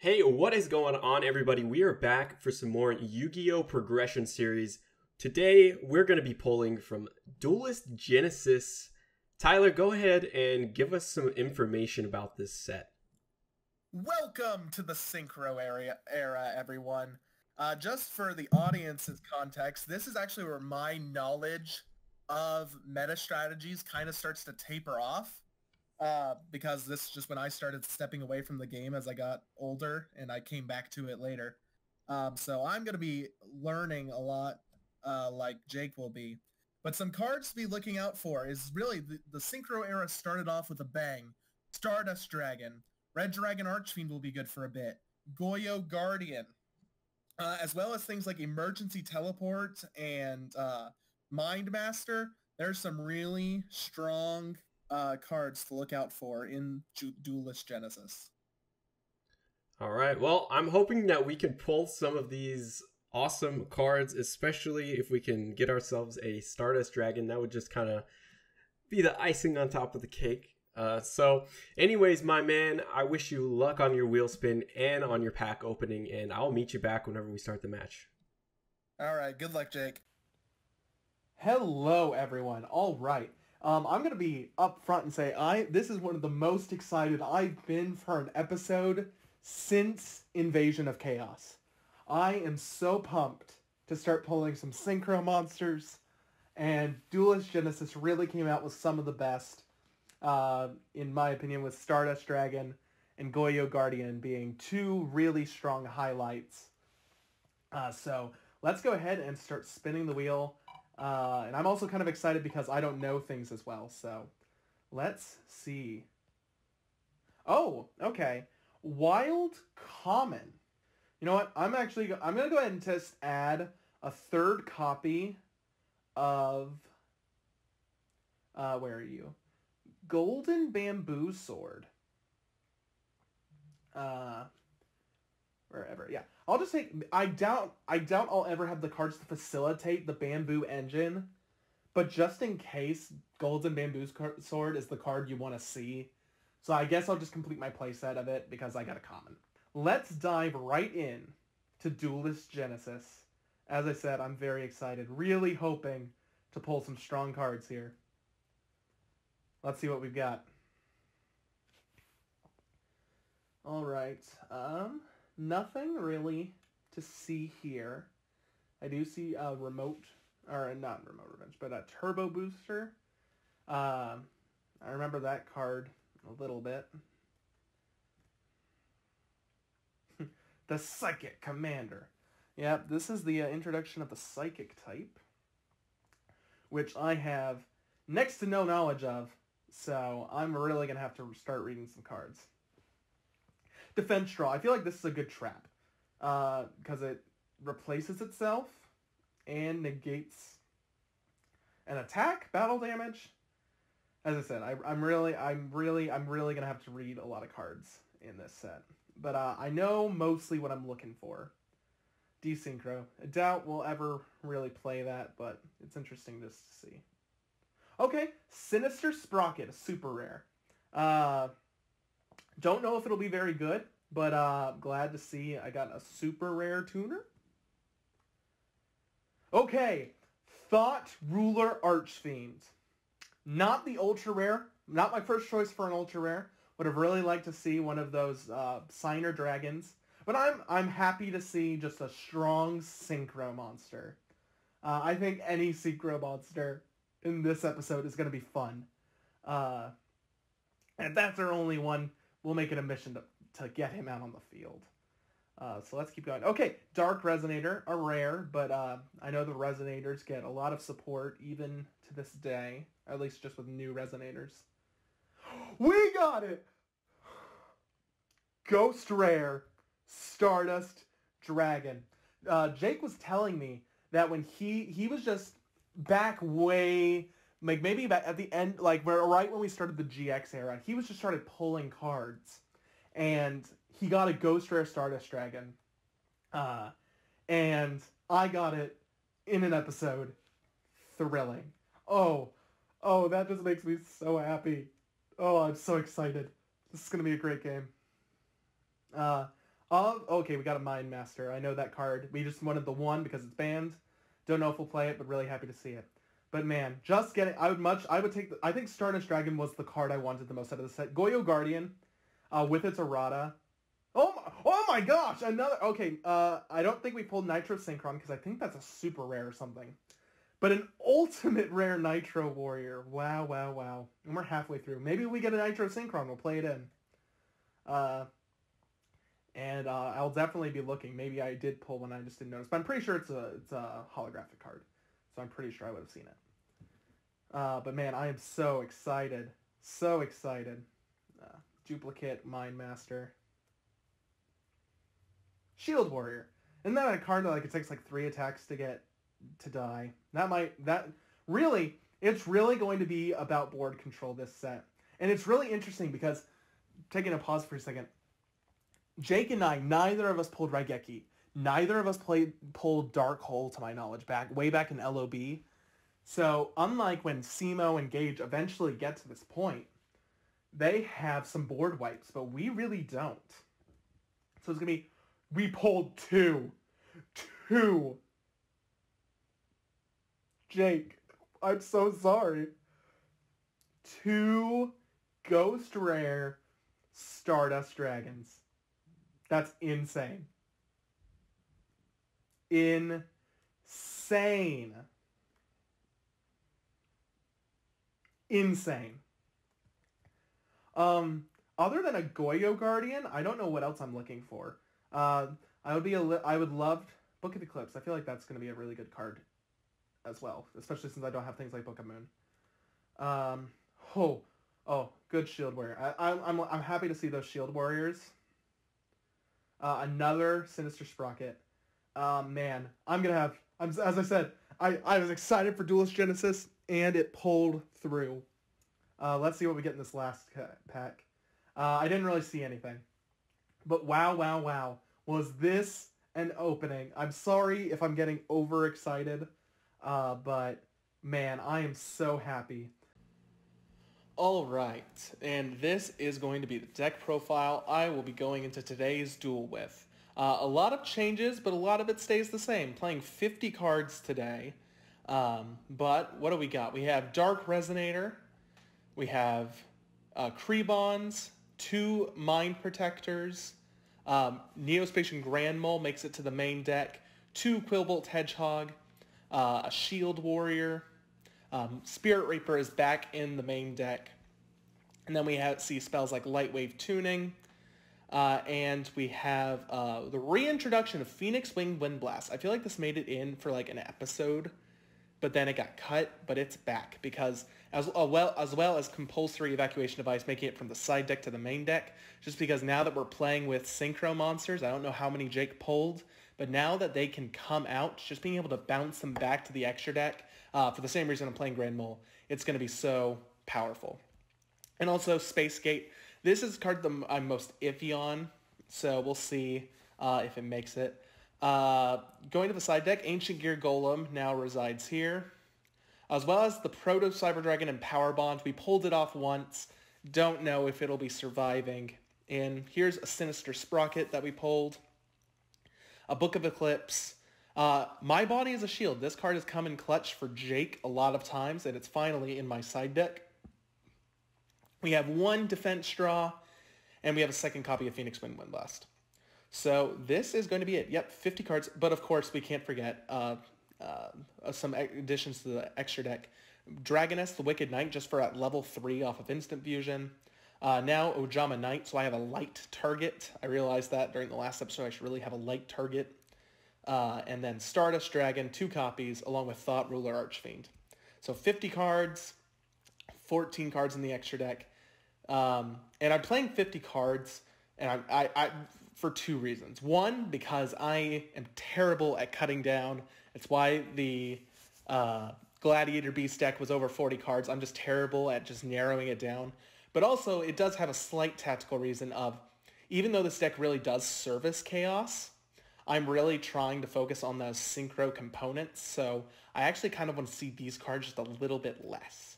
Hey, what is going on, everybody? We are back for some more Yu-Gi-Oh! Progression series. Today, we're going to be pulling from Duelist Genesis. Tyler, go ahead and give us some information about this set. Welcome to the Synchro era, everyone. Just for the audience's context, this is actually where my knowledge of meta strategies kind of starts to taper off. Because this is just when I started stepping away from the game as I got older, and I came back to it later. So I'm going to be learning a lot, like Jake will be. But some cards to be looking out for is really the Synchro era started off with a bang. Stardust Dragon. Red Dragon Archfiend will be good for a bit. Goyo Guardian. As well as things like Emergency Teleport and Mind Master. There's some really strong cards to look out for in Duelist Genesis. All right, well, I'm hoping that we can pull some of these awesome cards, especially if we can get ourselves a Stardust Dragon. That would just kind of be the icing on top of the cake. Anyways, my man, I wish you luck on your wheel spin and on your pack opening, and I'll meet you back whenever we start the match. All right, good luck, Jake. Hello, everyone. All right. I'm gonna be upfront and say this is one of the most excited I've been for an episode since Invasion of Chaos. I am so pumped to start pulling some Synchro monsters, and Duelist Genesis really came out with some of the best. In my opinion, with Stardust Dragon and Goyo Guardian being two really strong highlights. So let's go ahead and start spinning the wheel. And I'm also kind of excited because I don't know things as well. So let's see. Oh, okay. Wild Common. You know what? I'm going to go ahead and just add a third copy of, where are you? Golden Bamboo Sword. Wherever, yeah. I'll just say I doubt I'll ever have the cards to facilitate the Bamboo Engine, but just in case, Golden Bamboo Sword is the card you want to see. So I guess I'll just complete my playset of it because I got a common. Let's dive right in to Duelist Genesis. As I said, I'm very excited, really hoping to pull some strong cards here. Let's see what we've got. All right. Nothing really to see here. I do see a remote, or not remote revenge, but a turbo booster. I remember that card a little bit. The Psychic Commander. Yep, this is the introduction of the Psychic type, which I have next to no knowledge of, so I'm really going to have to start reading some cards. Defense Draw. I feel like this is a good trap, because it replaces itself and negates an attack, battle damage. As I said, I'm really gonna have to read a lot of cards in this set, but I know mostly what I'm looking for. Desynchro. I doubt we'll ever really play that, but it's interesting just to see. Okay, Sinister Sprocket, a super rare. Don't know if it'll be very good, but glad to see I got a super rare tuner. Okay, Thought Ruler Archfiend. Not the ultra rare, not my first choice for an ultra rare. Would have really liked to see one of those Signer Dragons, but I'm happy to see just a strong Synchro monster. I think any Synchro monster in this episode is going to be fun. And if that's our only one, we'll make it a mission to get him out on the field. So let's keep going. Okay, Dark Resonator, a rare, but I know the Resonators get a lot of support even to this day, at least just with new Resonators. We got it! Ghost Rare, Stardust Dragon. Jake was telling me that when he was just back way, like maybe back at the end, like right when we started the GX era, he was just started pulling cards, and he got a Ghost Rare Stardust Dragon, and I got it in an episode. Thrilling. Oh, that just makes me so happy. Oh, I'm so excited. This is gonna be a great game. Okay, we got a Mind Master. I know that card. We just wanted the one because it's banned. Don't know if we'll play it, but really happy to see it. But man, just getting... I would take... I think Stardust Dragon was the card I wanted the most out of the set. Goyo Guardian, with its errata. Oh my gosh! Another... Okay, I don't think we pulled Nitro Synchron because I think that's a super rare or something. But an ultimate rare Nitro Warrior. Wow, wow, wow. And we're halfway through. Maybe we get a Nitro Synchron. We'll play it in. And I'll definitely be looking. Maybe I did pull one, I just didn't notice. But I'm pretty sure it's a holographic card. So I'm pretty sure I would have seen it. But man, I am so excited. So excited. Duplicate Mind Master. Shield Warrior. Isn't that a card that like it takes like 3 attacks to get to die? It's really going to be about board control this set. And it's really interesting because, taking a pause for a second, Jake and I, neither of us pulled Raigeki. Neither of us pulled Dark Hole, to my knowledge, way back in LOB. So, unlike when Simo and Gage eventually get to this point, they have some board wipes, but we really don't. So it's going to be, we pulled 2. Jake, I'm so sorry. 2 Ghost Rare Stardust Dragons. That's insane. Insane. Insane. Other than a Goyo Guardian, I don't know what else I'm looking for. I would love Book of Eclipse. I feel like that's going to be a really good card as well, especially since I don't have things like Book of Moon. Good Shield Warrior. I'm happy to see those Shield Warriors. Another Sinister Sprocket. Man, as I said, I was excited for Duelist Genesis, and it pulled through. Let's see what we get in this last pack. I didn't really see anything. But wow. Was this an opening? I'm sorry if I'm getting overexcited, but man, I am so happy. All right, and this is going to be the deck profile I will be going into today's duel with. A lot of changes, but a lot of it stays the same. Playing 50 cards today, but what do we got? We have Dark Resonator, we have Krebons, 2 Mind Protectors, Neospatian Grand Mole makes it to the main deck, 2 Quillbolt Hedgehog, a Shield Warrior, Spirit Reaper is back in the main deck. And then we see spells like Lightwave Tuning. And we have the reintroduction of Phoenix Wing Windblast. I feel like this made it in for like an episode, but then it got cut, but it's back because as well as Compulsory Evacuation Device, making it from the side deck to the main deck, just because now that we're playing with Synchro monsters, I don't know how many Jake pulled, but now that they can come out, just being able to bounce them back to the extra deck, for the same reason I'm playing Grand Mole, it's going to be so powerful. And also Space Gate. This is a card that I'm most iffy on, so we'll see if it makes it. Going to the side deck, Ancient Gear Golem now resides here, as well as the Proto Cyber Dragon and Power Bond. We pulled it off once. Don't know if it'll be surviving. And here's a Sinister Sprocket that we pulled. A Book of Eclipse. My Body is a Shield. This card has come in clutch for Jake a lot of times, and it's finally in my side deck. We have 1 Defense Draw, and we have a second copy of Phoenix Wing Windblast. So this is going to be it. Yep, 50 cards, but of course we can't forget some additions to the extra deck. Dragoness, the Wicked Knight, just for at level 3 off of Instant Fusion. Now Ojama Knight, so I have a light target. I realized that during the last episode I should really have a light target. And then Stardust Dragon, 2 copies, along with Thought Ruler Archfiend. So 50 cards, 14 cards in the extra deck. And I'm playing 50 cards, and I for 2 reasons. One, because I am terrible at cutting down. It's why the Gladiator Beast deck was over 40 cards. I'm just terrible at just narrowing it down. But also, it does have a slight tactical reason of, even though this deck really does service Chaos, I'm really trying to focus on those synchro components, so I actually kind of want to see these cards just a little bit less.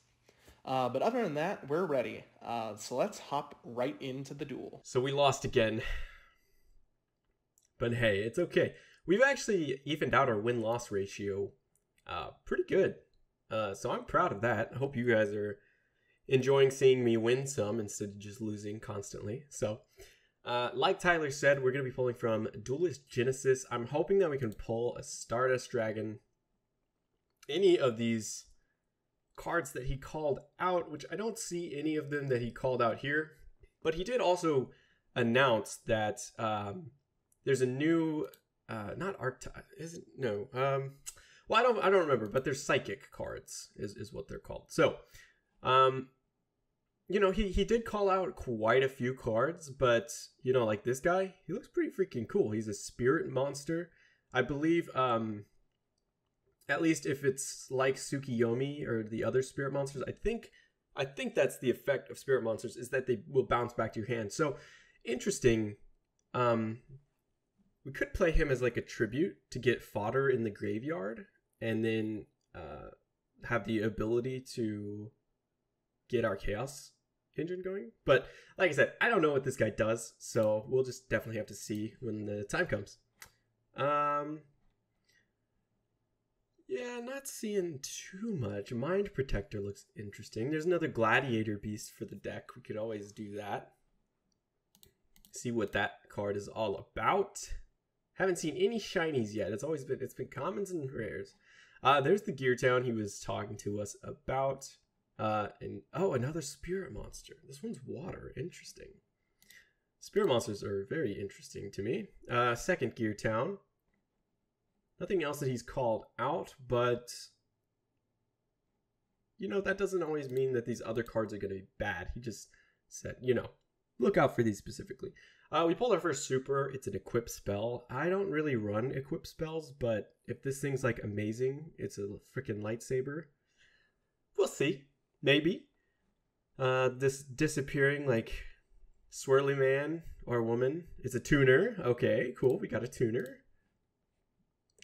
But other than that, we're ready. So let's hop right into the duel. So we lost again. But hey, it's okay. We've actually evened out our win-loss ratio pretty good. So I'm proud of that. I hope you guys are enjoying seeing me win some instead of just losing constantly. So, like Tyler said, we're going to be pulling from Duelist Genesis. I'm hoping that we can pull a Stardust Dragon. Any of these cards that he called out, which I don't see any of them that he called out here. But he did also announce that there's a new, not archetype, isn't, no, well, I don't remember, but there's psychic cards is what they're called. So, you know, he did call out quite a few cards, but, you know, like this guy, he looks pretty freaking cool. He's a spirit monster. I believe, at least if it's like Tsukiyomi or the other spirit monsters, I think that's the effect of spirit monsters, is that they will bounce back to your hand. So, interesting. We could play him as like a tribute to get fodder in the graveyard, and then have the ability to get our chaos engine going. But like I said, I don't know what this guy does, so we'll just definitely have to see when the time comes. Yeah, not seeing too much. Mind Protector looks interesting. There's another Gladiator Beast for the deck. We could always do that. See what that card is all about. Haven't seen any shinies yet. It's been commons and rares. There's the Gear Town he was talking to us about. And oh, another spirit monster. This one's water. Interesting. Spirit monsters are very interesting to me. Second Gear Town. Nothing else that he's called out, but you know, that doesn't always mean that these other cards are going to be bad. He just said, you know, look out for these specifically. We pulled our first super. It's an equip spell. I don't really run equip spells, but if this thing's like amazing, it's a freaking lightsaber. We'll see. Maybe. This disappearing like swirly man or woman is a tuner. Okay, cool. We got a tuner.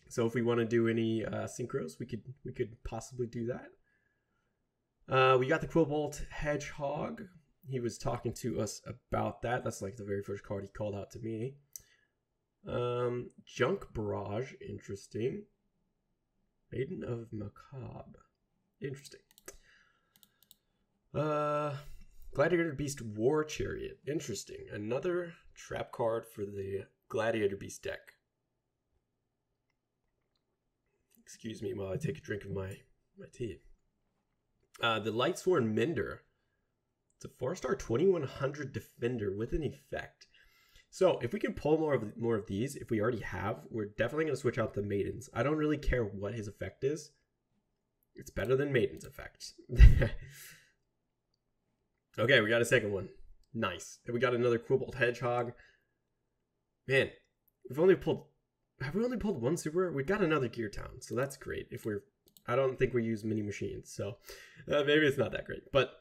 So if we want to do any synchros, we could possibly do that. We got the Quillbolt Hedgehog. He was talking to us about that. That's like the very first card he called out to me. Junk Barrage, interesting. Maiden of Macabre, interesting. Gladiator Beast War Chariot, interesting. Another trap card for the Gladiator Beast deck. Excuse me while I take a drink of my tea. The Lightsworn Mender. It's a 4-star 2100 defender with an effect. So if we can pull more of these, if we already have, we're definitely going to switch out the Maidens. I don't really care what his effect is. It's better than Maiden's effect. Okay, we got a second one. Nice. And we got another Quillbolt Hedgehog. Man, have we only pulled one super? We got another Gear Town, so that's great. I don't think we use mini machines, so maybe it's not that great. But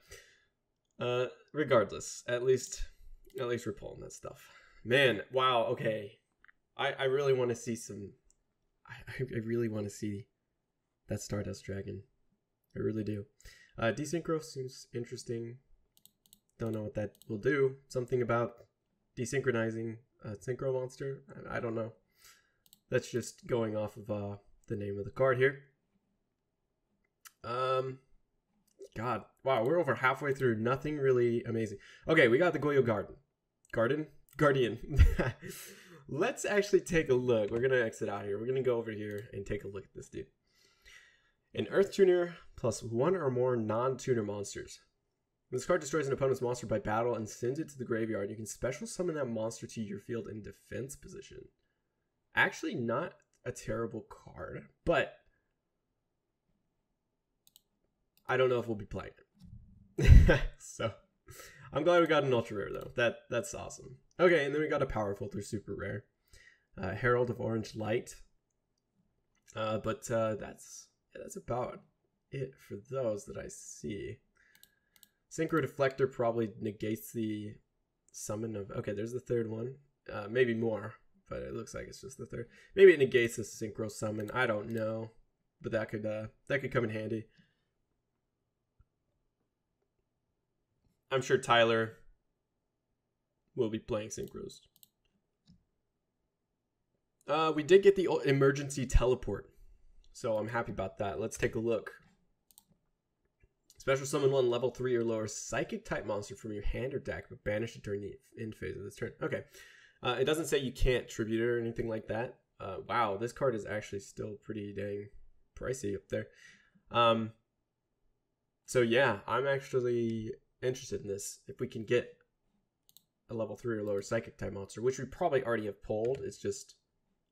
regardless, at least we're pulling that stuff. Man, wow. Okay, I really want to see some. I really want to see that Stardust Dragon. I really do. Desynchro seems interesting. Don't know what that will do. Something about desynchronizing a synchro monster. I don't know. That's just going off of the name of the card here. God, wow, we're over halfway through. Nothing really amazing. Okay, we got the Goyo Guardian. Let's actually take a look. We're gonna exit out here. We're gonna go over here and take a look at this dude. An Earth Tuner plus one or more non-tuner monsters. When this card destroys an opponent's monster by battle and sends it to the graveyard, you can special summon that monster to your field in defense position. Actually, not a terrible card, but I don't know if we'll be playing it. So, I'm glad we got an ultra rare though. That's awesome. Okay, and then we got a power filter super rare, Herald of Orange Light. But that's about it for those that I see. Synchro Deflector probably negates the summon of. Okay, there's the third one. Maybe more, but it looks like it's just the third. Maybe it negates the synchro summon. I don't know, but that could come in handy. I'm sure Tyler will be playing synchros. We did get the emergency teleport, so I'm happy about that. Let's take a look. Special summon one level 3 or lower psychic type monster from your hand or deck, but banish it during the end phase of this turn. Okay. It doesn't say you can't tribute it or anything like that. Wow, this card is actually still pretty dang pricey up there. So yeah, I'm actually interested in this. If we can get a level 3 or lower psychic type monster, which we probably already have pulled, it's just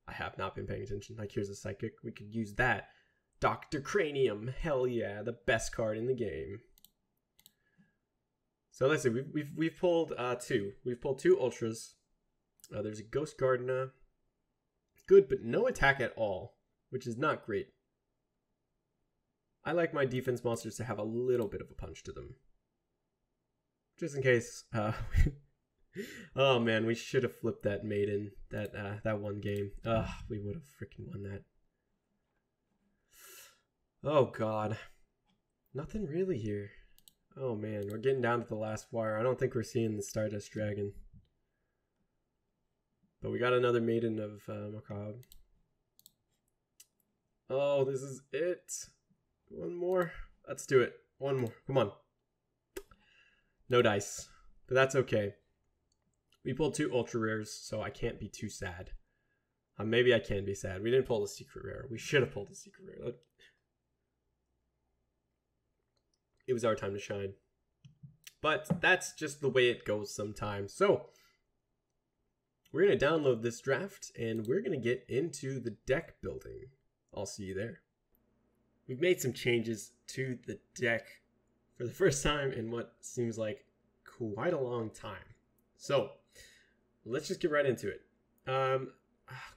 I have not been paying attention. Like, here's a psychic. We could use that. Dr. Cranium. Hell yeah, the best card in the game. So let's see. We've pulled two. We've pulled 2 ultras. There's a Ghost Gardener. Good, but no attack at all, which is not great. I like my defense monsters to have a little bit of a punch to them, just in case. Oh man, we should have flipped that maiden that one game. We would have freaking won that. Oh god, nothing really here. Oh man, we're getting down to the last wire. I don't think we're seeing the Stardust Dragon, but we got another maiden of Macabre. Oh, this is it. One more. Let's do it. One more. Come on. No dice, but that's okay. We pulled 2 ultra rares, so I can't be too sad. Maybe I can be sad. We didn't pull the secret rare. We should have pulled the secret rare. It was our time to shine. But that's just the way it goes sometimes. So we're going to download this draft, and we're going to get into the deck building. I'll see you there. We've made some changes to the deck for the first time in what seems like quite a long time. So let's just get right into it. Oh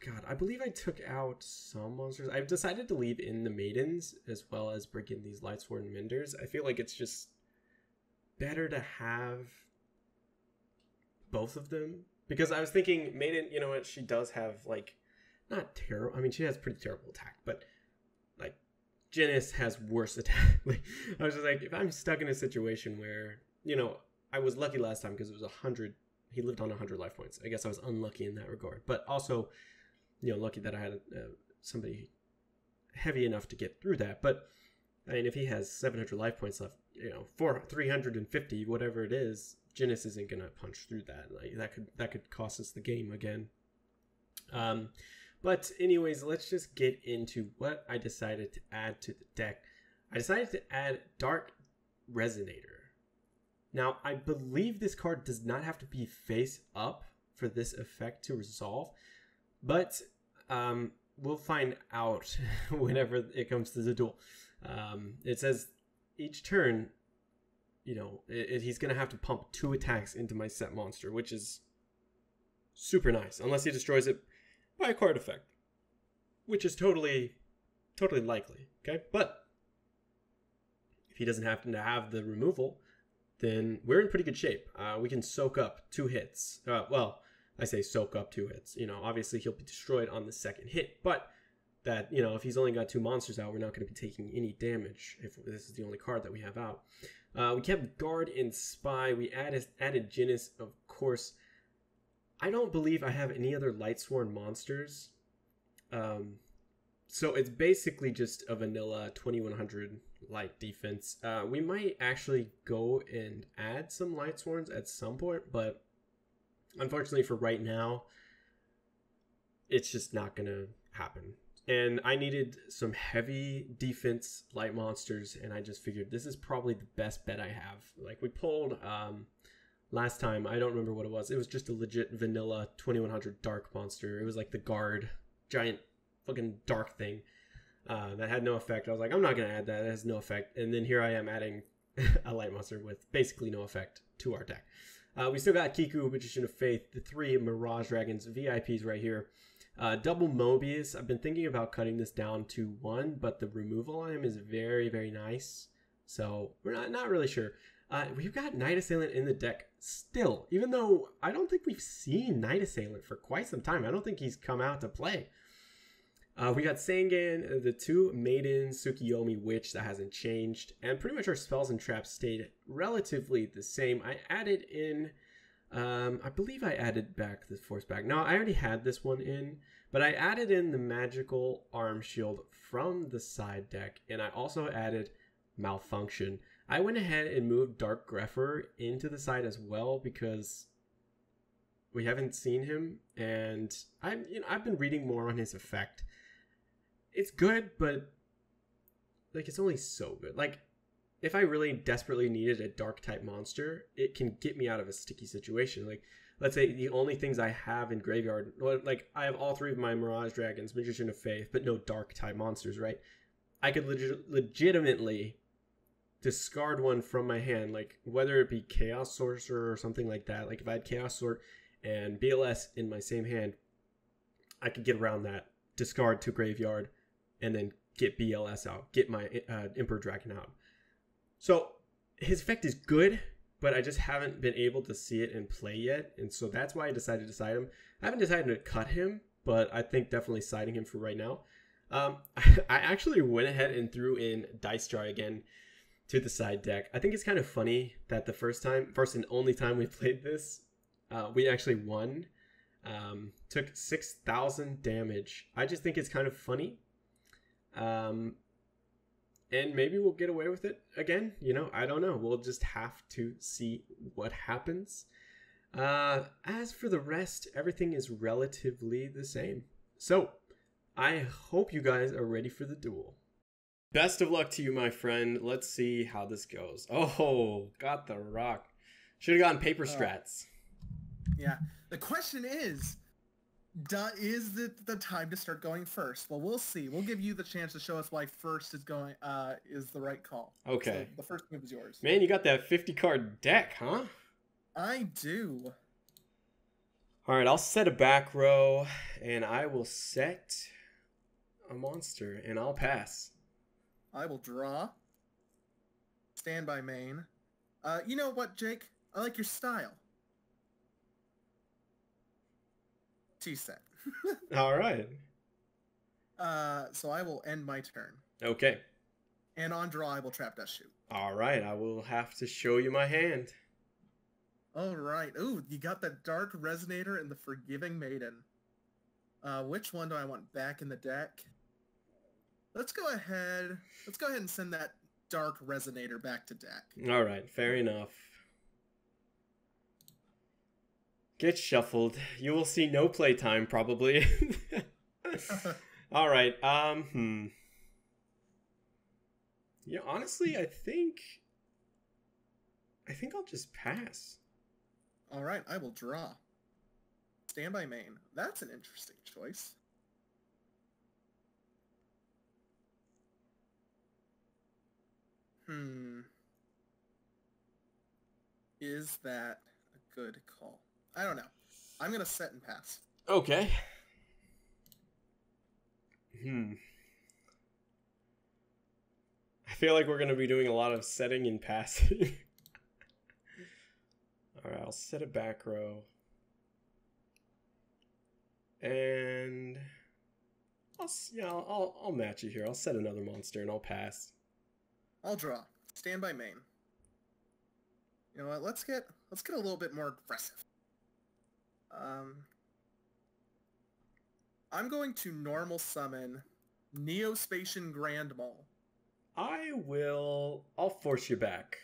god, I believe I took out some monsters. I've decided to leave in the maidens as well as bring in these Lightsworn Menders. I feel like it's just better to have both of them, because I was thinking maiden, you know what, she does have like not terrible. I mean, she has pretty terrible attack, but like Janice has worse attack. Like, I was just like, if I'm stuck in a situation where, you know, I was lucky last time because it was 100. He lived on 100 life points. I guess I was unlucky in that regard, but also, you know, lucky that I had somebody heavy enough to get through that. But I mean, if he has 700 life points left, you know, 350, whatever it is, Janice isn't gonna punch through that. Like that could cost us the game again. But anyways, let's just get into what I decided to add to the deck. I decided to add Dark Resonator. Now, I believe this card does not have to be face up for this effect to resolve, but we'll find out whenever it comes to the duel. It says each turn, you know, he's going to have to pump 2 attacks into my set monster, which is super nice, unless he destroys it by a card effect, which is totally likely, okay? But if he doesn't happen to have the removal, then we're in pretty good shape. We can soak up 2 hits. Well, I say soak up 2 hits. You know, obviously he'll be destroyed on the second hit, but that, you know, if he's only got 2 monsters out, we're not going to be taking any damage if this is the only card that we have out. We kept Guard and Spy. We added Janice, of course. I don't believe I have any other Lightsworn monsters. So it's basically just a vanilla 2100 light defense. We might actually go and add some Lightsworns at some point, but unfortunately for right now, it's just not gonna happen. And I needed some heavy defense light monsters, and I just figured this is probably the best bet I have. Like, we pulled last time, I don't remember what it was. It was just a legit vanilla 2100 dark monster. It was like the Guard, giant fucking dark thing. That had no effect. I was like, I'm not going to add that. It has no effect. And then here I am adding a light monster with basically no effect to our deck. We still got Kiku, Magician of Faith, the 3 Mirage Dragons, VIPs right here. Double Mobius. I've been thinking about cutting this down to 1, but the removal on him is very, very nice. So we're not really sure. We've got Night Assailant in the deck still, even though I don't think we've seen Night Assailant for quite some time. I don't think he's come out to play. We got Sangan, the 2 Maidens, Tsukiyomi Witch, that hasn't changed, and pretty much our spells and traps stayed relatively the same. I added in I believe I added back the force back. No, I already had this one in, but I added in the magical arm shield from the side deck, and I also added malfunction. I went ahead and moved Dark Grepher into the side as well because we haven't seen him, and I've been reading more on his effect. It's good, but like it's only so good. Like if I really desperately needed a dark type monster, it can get me out of a sticky situation. Like, let's say the only things I have in graveyard, like I have all 3 of my Mirage Dragons, Magician of Faith, but no dark type monsters, right? I could legitimately discard one from my hand, like whether it be Chaos Sorcerer or something like that. Like if I had Chaos Sword and BLS in my same hand, I could get around that, discard to graveyard, and then get BLS out, get my Emperor Dragon out. So his effect is good, but I just haven't been able to see it in play yet. And so that's why I decided to side him. I haven't decided to cut him, but I think definitely siding him for right now. I actually went ahead and threw in Dice Jar again to the side deck. I think it's kind of funny that the first and only time we played this, we actually won. Took 6,000 damage. I just think it's kind of funny. And maybe we'll get away with it again. I don't know. We'll just have to see what happens. As for the rest, everything is relatively the same. So, I hope you guys are ready for the duel. Best of luck to you, my friend. Let's see how this goes. Oh, got the rock. Should have gotten paper strats. Yeah. The question is the time to start going first? Well, we'll see. We'll give you the chance to show us why first is the right call. Okay. So the first move is yours. Man, you got that 50 card deck, huh? I do. All right, I'll set a back row, and I will set a monster, and I'll pass. I will draw. Stand by main. You know what, Jake? I like your style. T-set. All right. So I will end my turn. Okay. And on draw, I will trap Death Shoot. All right, I will have to show you my hand. All right. Ooh, you got the Dark Resonator and the Forgiving Maiden. Which one do I want back in the deck? Let's go ahead and send that Dark Resonator back to deck. All right, fair enough. Get shuffled. You will see no playtime, probably. All right. Yeah, honestly, I think I'll just pass. All right, I will draw. Stand by main. That's an interesting choice. Is that a good call? I don't know. I'm going to set and pass. Okay. I feel like we're going to be doing a lot of setting and passing. All right, I'll set a back row. And I'll match you here. I'll set another monster and I'll pass. I'll draw. Stand by main. You know what? Let's get a little bit more aggressive. I'm going to normal summon Neospatian Grand Mole. I'll force you back.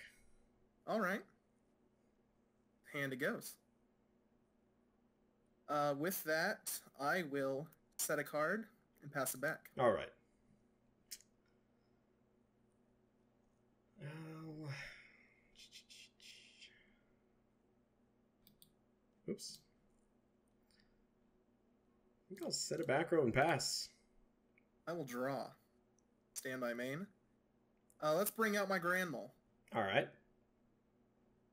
All right. Hand it goes. With that, I will set a card and pass it back. All right. Oops. I think I'll set a back row and pass. I will draw. Stand by main. Let's bring out my Grand Mole. All right.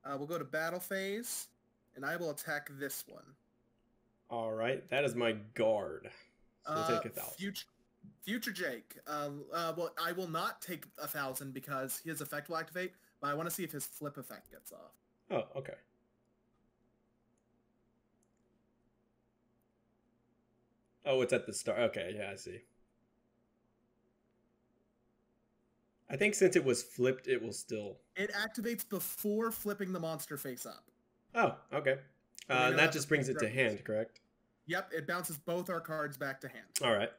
We'll go to battle phase, and I will attack this one. All right. That is my guard. So we'll take 1,000. Future Jake. Well, I will not take 1,000 because his effect will activate, but I want to see if his flip effect gets off. Oh, okay. Oh, it's at the start. Okay, yeah, I see. I think since it was flipped, it will still... It activates before flipping the monster face up. Oh, okay. And that just brings it to hand, correct? Yep, it bounces both our cards back to hand. All right.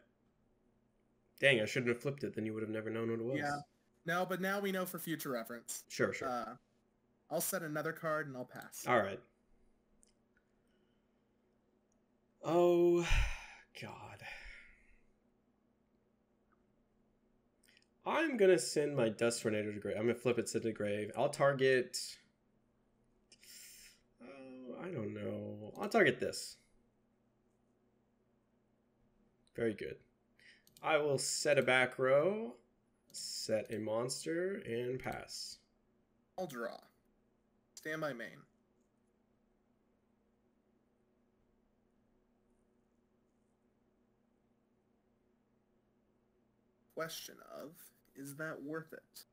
Dang, I shouldn't have flipped it. Then you would have never known what it was. Yeah. No, but now we know for future reference. Sure. I'll set another card and I'll pass. All right. Oh, God. I'm going to send my Dust Tornado to grave. I'm going to flip it, send it to grave. I'll target... Oh, I don't know. I'll target this. Very good. I will set a back row, set a monster, and pass. I'll draw. Stand by main. Question of, is that worth it?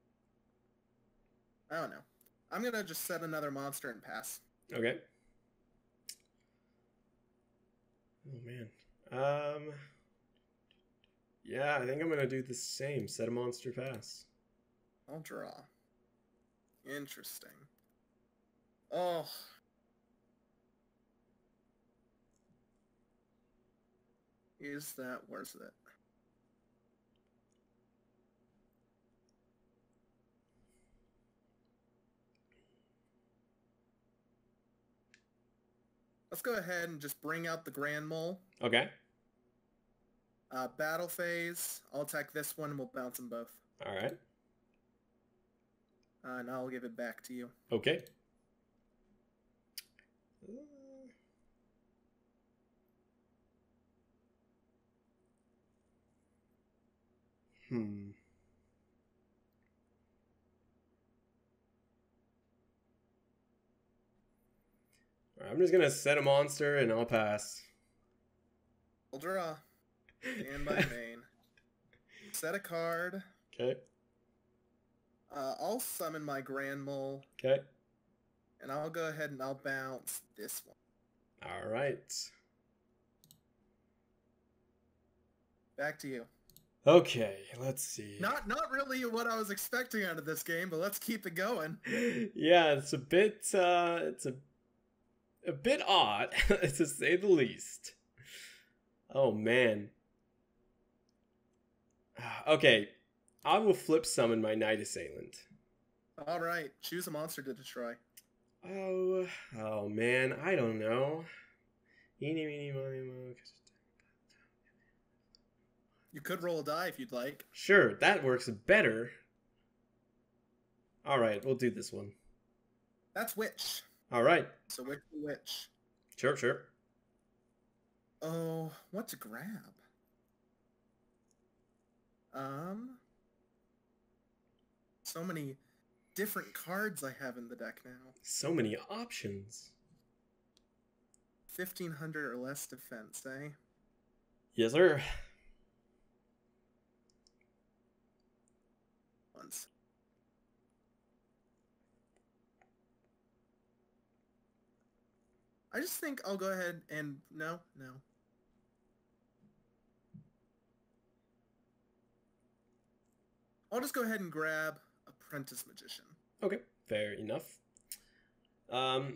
I don't know. I'm gonna just set another monster and pass. Okay. Oh man. Yeah, I think I'm gonna do the same. Set a monster, pass. I'll draw. Interesting. Oh. Is that worth it? Let's go ahead and just bring out the Grand Mole. Okay. Battle phase. I'll attack this one and we'll bounce them both. All right. And I'll give it back to you. Okay. I'm just gonna set a monster and I'll pass. I'll draw. Stand by main. Set a card. Okay. I'll summon my Grand Mole. Okay. And I'll go ahead and I'll bounce this one. All right. Back to you. Okay, let's see. Not really what I was expecting out of this game, but let's keep it going. Yeah, it's a bit a bit odd, to say the least. Oh man. Okay, I will flip summon my Night Assailant. All right, choose a monster to destroy. Oh man, I don't know. Eeny, meeny, miny, moe. You could roll a die if you'd like. Sure, that works better. All right, we'll do this one. That's Witch. All right. So Witch. Sure. Oh, what to grab? So many different cards I have in the deck now. So many options. 1,500 or less defense, eh? Yes, sir. Once. I just think I'll go ahead and... No. I'll just go ahead and grab Apprentice Magician. Okay, fair enough. Let's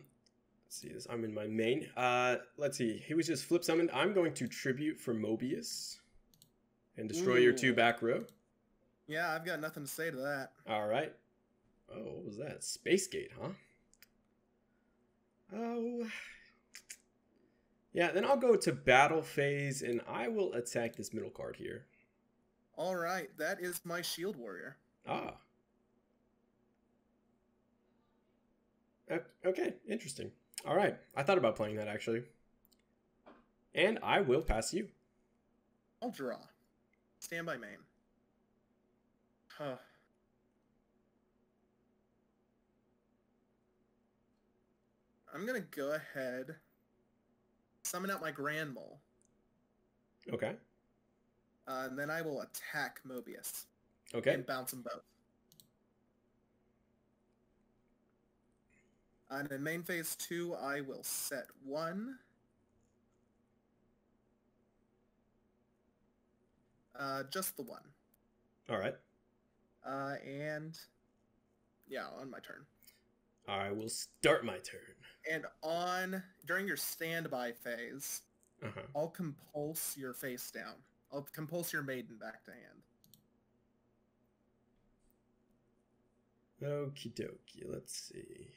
see this. I'm in my main. Let's see. He was just flip summoned. I'm going to tribute for Mobius and destroy your 2 back row. Yeah, I've got nothing to say to that. All right. Oh, what was that? Space Gate, huh? Oh. Yeah, then I'll go to battle phase and I will attack this middle card here. All right, that is my Shield Warrior. Ah. Okay, interesting. All right, I thought about playing that actually. And I will pass you. I'll draw. Stand by main. Huh. I'm gonna go ahead, summon out my Grand Mole. Okay. And then I will attack Mobius. Okay. And bounce them both. And in main phase 2, I will set 1. Just the 1. All right. And yeah, on my turn. I will start my turn. And during your standby phase, I'll compulse your face down. I'll compulse your maiden back to hand. Okie dokie, let's see.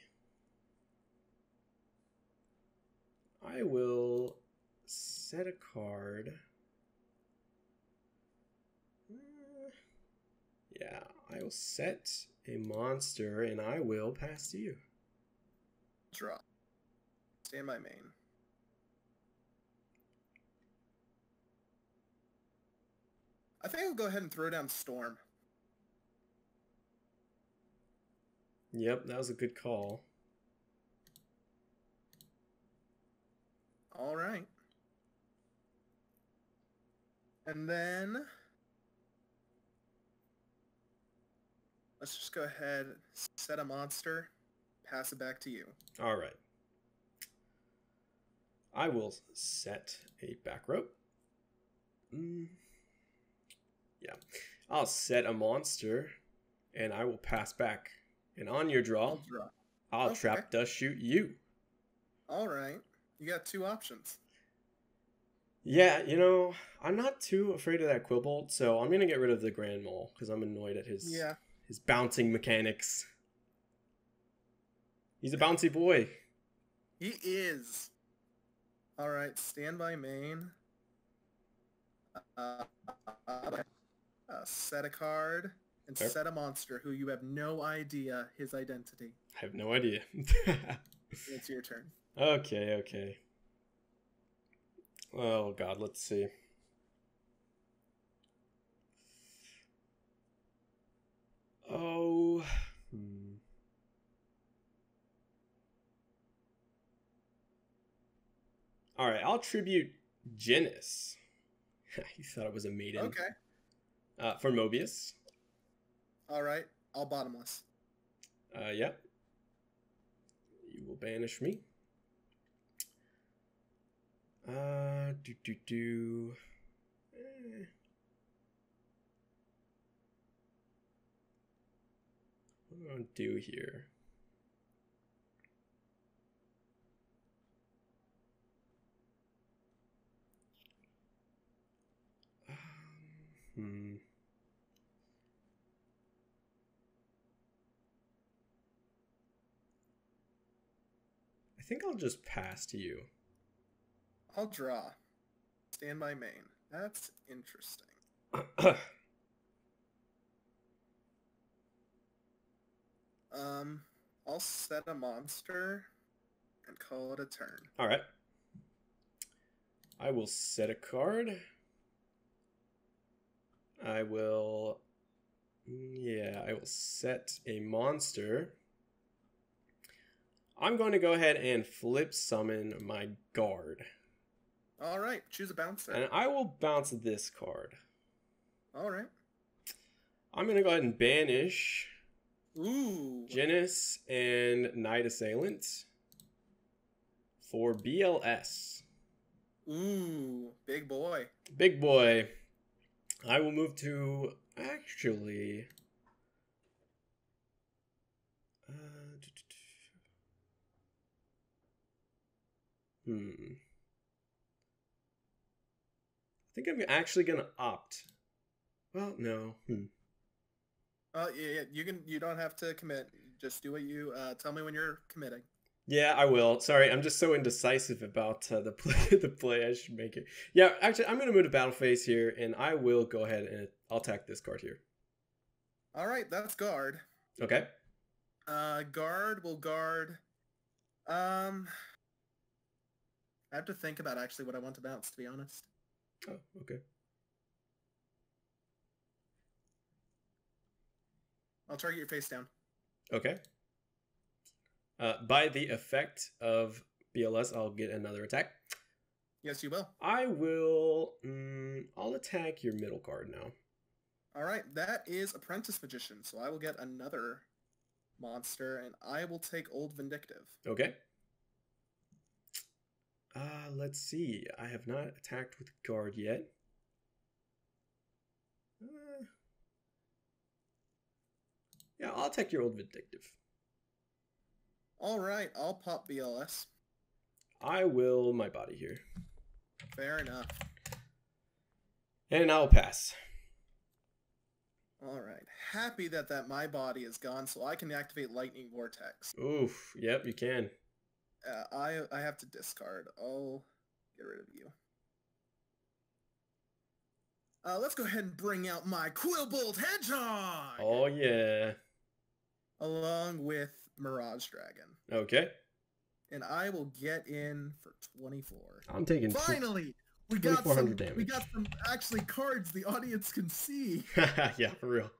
I will set a card. Yeah, I will set a monster and I will pass to you. Draw. Stand by main. I think I'll go ahead and throw down Storm. Yep, that was a good call. All right. And then let's just go ahead, set a monster, pass it back to you. All right. I will set a back row. Yeah. I'll set a monster and I will pass back. And on your draw, I'll trap dust shoot you. All right. You got two options. Yeah, you know, I'm not too afraid of that Quillbolt, so I'm going to get rid of the Grand Mole because I'm annoyed at his bouncing mechanics. He's a bouncy boy. He is. All right, stand by main. Set a card and set a monster who you have no idea his identity. I have no idea. It's your turn. Okay. Oh god, let's see. Oh. Alright, I'll tribute Genis. He thought it was a maiden. Okay. For Mobius. Alright, all bottomless. Yep. You will banish me. What do I do here? I think I'll just pass to you. I'll draw. Stand by main. That's interesting. I'll set a monster and call it a turn. All right. I will set a card. I will set a monster. I'm going to go ahead and flip summon my guard. All right, choose a bouncer. And I will bounce this card. All right. I'm going to go ahead and banish Genis and Night Assailant for BLS. Ooh, big boy. Big boy. I will move to actually. I think I'm actually gonna opt. Well, no. Yeah, you don't have to commit. Just do what you tell me when you're committing. Yeah, I will. Sorry, I'm just so indecisive about the play. I should make it. Yeah, actually, I'm gonna move to battle phase here, and I will go ahead and I'll attack this card here. All right, that's guard. Okay. Guard will guard. I have to think about actually what I want to bounce, to be honest. Oh, okay. I'll target your face down. Okay. By the effect of BLS, I'll get another attack. Yes, you will. I will. I'll attack your middle card now. All right, that is Apprentice Magician, so I will get another monster, and I will take Old Vindictive. Okay. Let's see. I have not attacked with guard yet. Yeah, I'll attack your Old Vindictive. All right, I'll pop BLS. I will my body here. Fair enough. And I'll pass. All right. Happy that my body is gone, so I can activate Lightning Vortex. Oof. Yep, you can. I have to discard. I'll get rid of you. Let's go ahead and bring out my Quillbolt Hedgehog! Oh, yeah. Along with Mirage Dragon. Okay. And I will get in for 24. I'm taking... Finally! We got some actually cards the audience can see. Yeah, for real.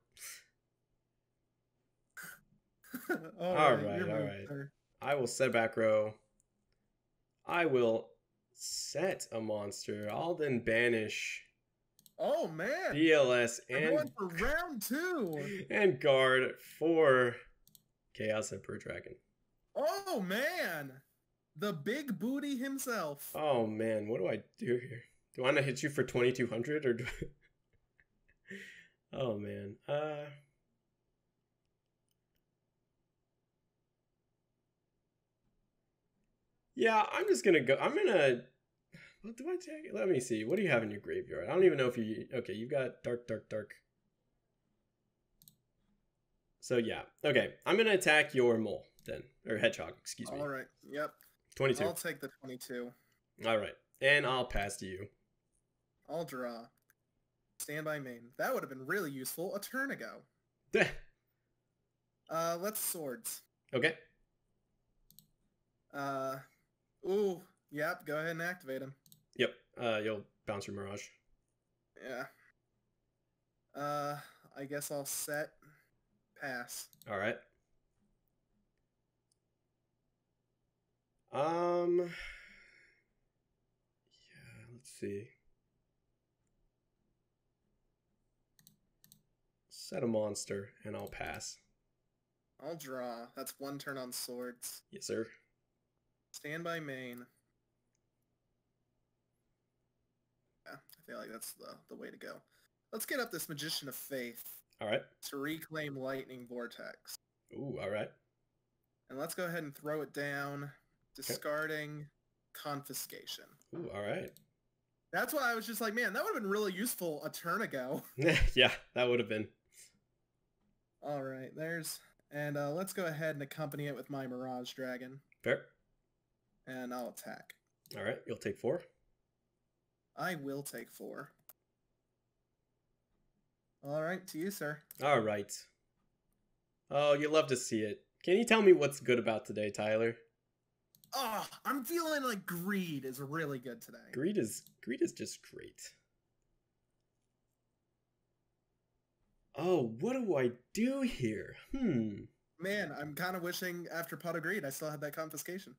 all right. Sir. I will set back row. I will set a monster. I'll then banish. Oh man! BLS and we're going for round 2. And guard for Chaos Emperor Dragon. Oh man! The big booty himself. Oh man, what do I do here? Do I want to hit you for 2200 or do Oh man. Yeah, I'm just gonna go. What do I take? Let me see. What do you have in your graveyard? I don't even know if you... Okay, you've got dark. So yeah. Okay, I'm gonna attack your mole then. Or hedgehog, excuse me. Alright, yep. 22. I'll take the 22. Alright, and I'll pass to you. I'll draw. Stand by main. That would have been really useful a turn ago. Let's swords. Okay. Ooh, yep, go ahead and activate him. Yep, you'll bounce your Mirage. Yeah. I guess I'll set. Pass. Alright. Yeah, let's see. Set a monster, and I'll pass. I'll draw. That's 1 turn on swords. Yes, sir. Stand by main. Yeah, I feel like that's the way to go. Let's get up this Magician of Faith. Alright. To reclaim Lightning Vortex. Ooh, alright. And let's go ahead and throw it down. Discarding Confiscation. Ooh, alright. That's why I was just like, man, that would have been really useful a turn ago. Yeah, that would have been. Alright, there's... And let's go ahead and accompany it with my Mirage Dragon. Fair. And I'll attack. Alright, you'll take 4. I will take 4. Alright, to you, sir. Alright. Oh, you love to see it. Can you tell me what's good about today, Tyler? Oh, I'm feeling like Greed is really good today. Greed is just great. Oh, what do I do here? Man, I'm kind of wishing after Pot of Greed I still had that Confiscation.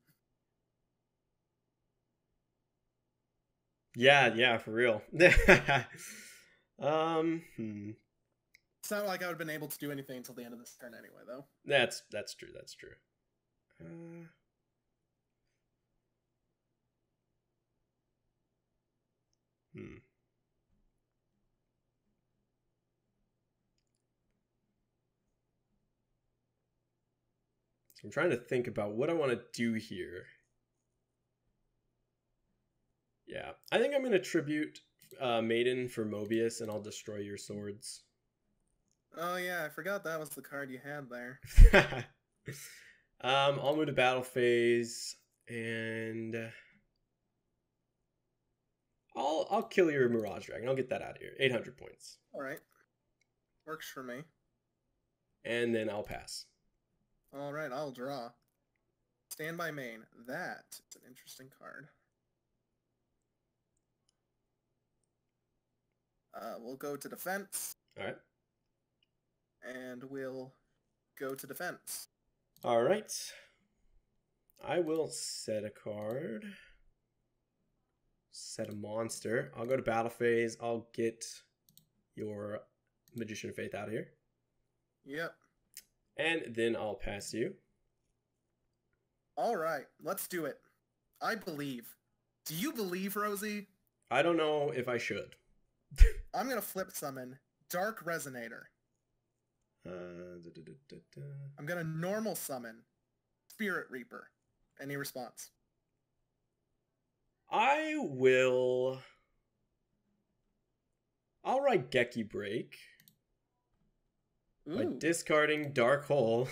Yeah, for real. It's not like I would have been able to do anything until the end of this turn anyway, though. That's true. So I'm trying to think about what I want to do here. Yeah, I think I'm going to tribute Maiden for Mobius, and I'll destroy your swords. Oh yeah, I forgot that was the card you had there. I'll move to battle phase, and I'll kill your Mirage Dragon. I'll get that out of here. 800 points. All right, works for me. And then I'll pass. All right, I'll draw. Stand by main. That is an interesting card. We'll go to defense. All right. And we'll go to defense. All right. I will set a card. Set a monster. I'll go to battle phase. I'll get your Magician of Faith out of here. Yep. And then I'll pass you. All right. Let's do it. I believe. Do you believe, Rosie? I don't know if I should. I'm going to flip summon Dark Resonator. I'm going to normal summon Spirit Reaper. Any response? I'll write Geki Break by Ooh. discarding Dark Hole.